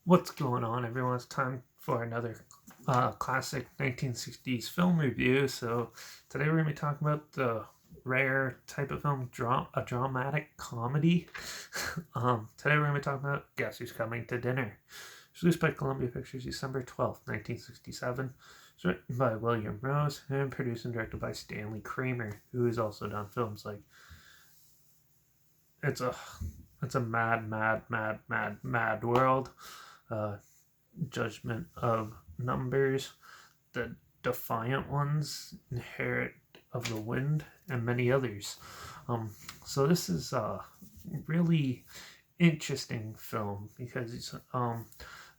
What's going on, everyone? It's time for another classic 1960s film review. So, today we're going to be talking about the rare type of film, a dramatic comedy. Today we're going to be talking about Guess Who's Coming to Dinner. It's released by Columbia Pictures December 12th, 1967. It's written by William Rose and produced and directed by Stanley Kramer, who has also done films like It's a It's a Mad, Mad, Mad, Mad, Mad World, uh, Judgment of Numbers, The Defiant Ones, Inherit of the Wind, and many others. Um, so this is a really interesting film because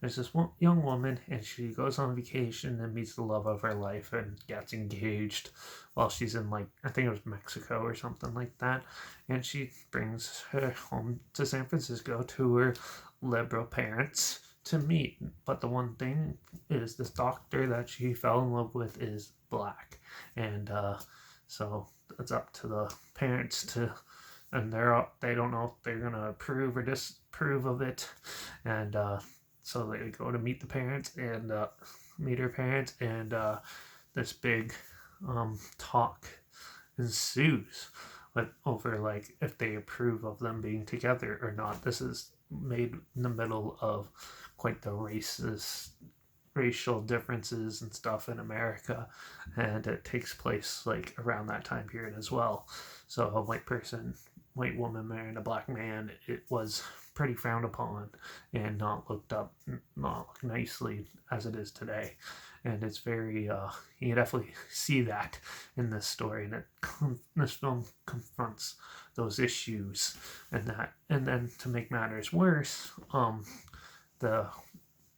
there's this young woman and she goes on vacation and meets the love of her life and gets engaged while she's in, like, I think it was Mexico or something like that, and she brings her home to San Francisco to her liberal parents to meet. But the one thing is, this doctor that she fell in love with is black, and so it's up to the parents to, and they don't know if they're gonna approve or disapprove of it, and so they go to meet the parents and meet her parents, and this big talk ensues, but over, like, if they approve of them being together or not. This is made in the middle of quite the racial differences and stuff in America, and it takes place like around that time period as well. So a white woman marrying a black man, it was pretty frowned upon and not looked up, not nicely as it is today. And it's very, you definitely see that in this story, and this film confronts those issues, and then to make matters worse, the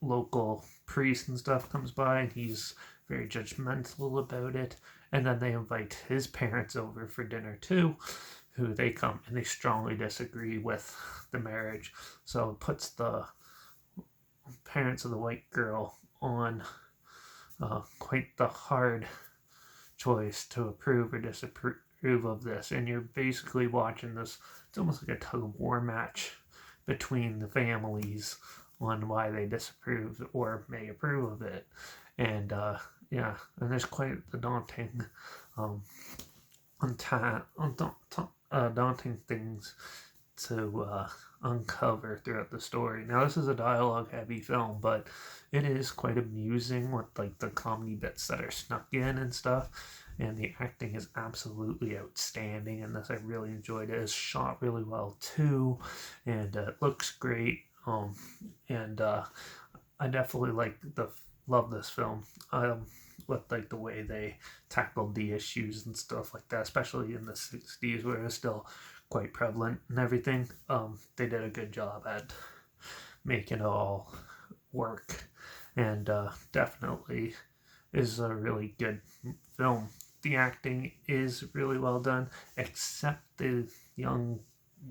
local priest and stuff comes by and he's very judgmental about it, and then they invite his parents over for dinner too, who they come and they strongly disagree with the marriage. So it puts the parents of the white girl on quite the hard choice to approve or disapprove of this, and you're basically watching this. It's almost like a tug of war match between the families on why they disapprove or may approve of it. And yeah, and there's quite the daunting, um, daunting things to uncover throughout the story. Now, this is a dialogue heavy film, but it is quite amusing with, like, the comedy bits that are snuck in and stuff. And the acting is absolutely outstanding in this. I really enjoyed it. It's shot really well too, and it looks great. And I definitely love this film. With, like, the way they tackled the issues and stuff like that, especially in the '60s where it was still quite prevalent and everything. They did a good job at making it all work, and definitely is a really good film. The acting is really well done, except the young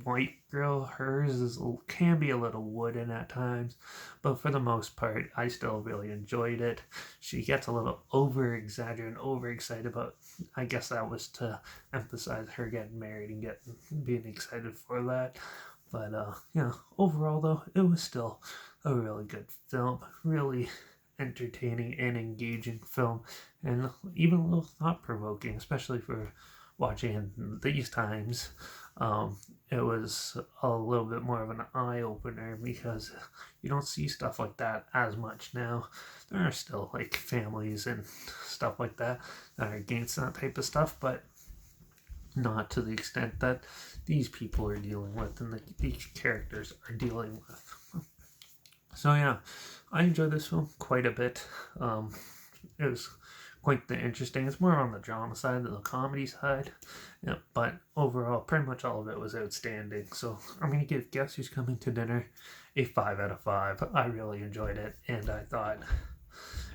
white girl. Hers can be a little wooden at times, but for the most part, I still really enjoyed it. She gets a little over exaggerated and overexcited, but I guess that was to emphasize her getting married and being excited for that. But overall though, it was still a really good film, really entertaining and engaging film, and even a little thought provoking, especially for watching in these times. It was a little bit more of an eye opener because you don't see stuff like that as much now. There are still, like, families and stuff like that that are against that type of stuff, but not to the extent that these people are dealing with and these characters are dealing with. So yeah, I enjoyed this film quite a bit. It was quite the interesting. It's more on the drama side than the comedy side. Yeah, but overall, pretty much all of it was outstanding. So I'm gonna give Guess Who's Coming to Dinner a 5 out of 5. I really enjoyed it, and I thought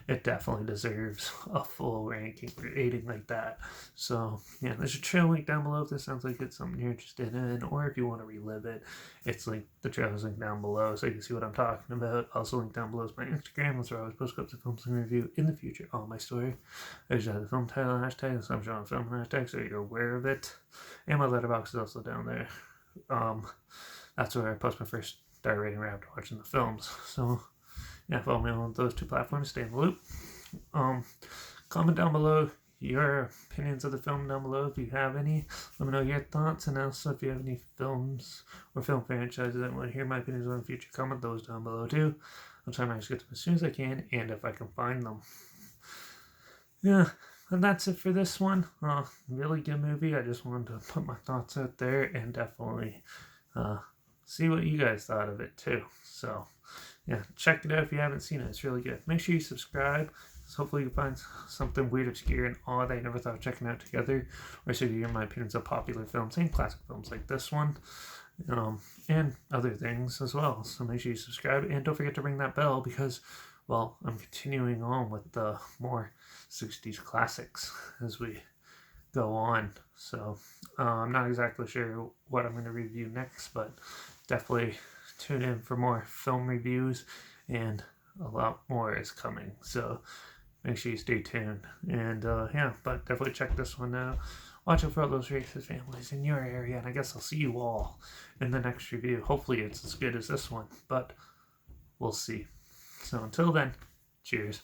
it definitely deserves a full ranking rating like that. So yeah, there's a trail link down below if this sounds like it's something you're interested in, or if you want to relive it, it's like the trail's link down below so you can see what I'm talking about. Also, link down below is my Instagram. That's where I always post clips of films and review in the future on my story. There's the film title and hashtag, the assumption on film hashtag, so you're aware of it. And my letterbox is also down there. That's where I post my first star rating right after watching the films. So yeah, follow me on those two platforms. Stay in the loop. Comment down below your opinions of the film down below if you have any. Let me know your thoughts, and also if you have any films or film franchises that want to hear my opinions on in the future, comment those down below too. I'll try to get them as soon as I can, and if I can find them. Yeah, and that's it for this one. Really good movie. I just wanted to put my thoughts out there and definitely see what you guys thought of it too. So, yeah, check it out if you haven't seen it. It's really good. Make sure you subscribe. So hopefully you find something weird, obscure, and odd that you never thought of checking out together. Or so you hear my opinions of popular films and classic films like this one. And other things as well. So make sure you subscribe and don't forget to ring that bell because, well, I'm continuing on with the more 60s classics as we go on. So I'm not exactly sure what I'm going to review next, but definitely tune in for more film reviews, and a lot more is coming. So make sure you stay tuned. And yeah, but definitely check this one out. Watch out for all those racist families in your area, and I guess I'll see you all in the next review. Hopefully it's as good as this one, but we'll see. So until then, cheers.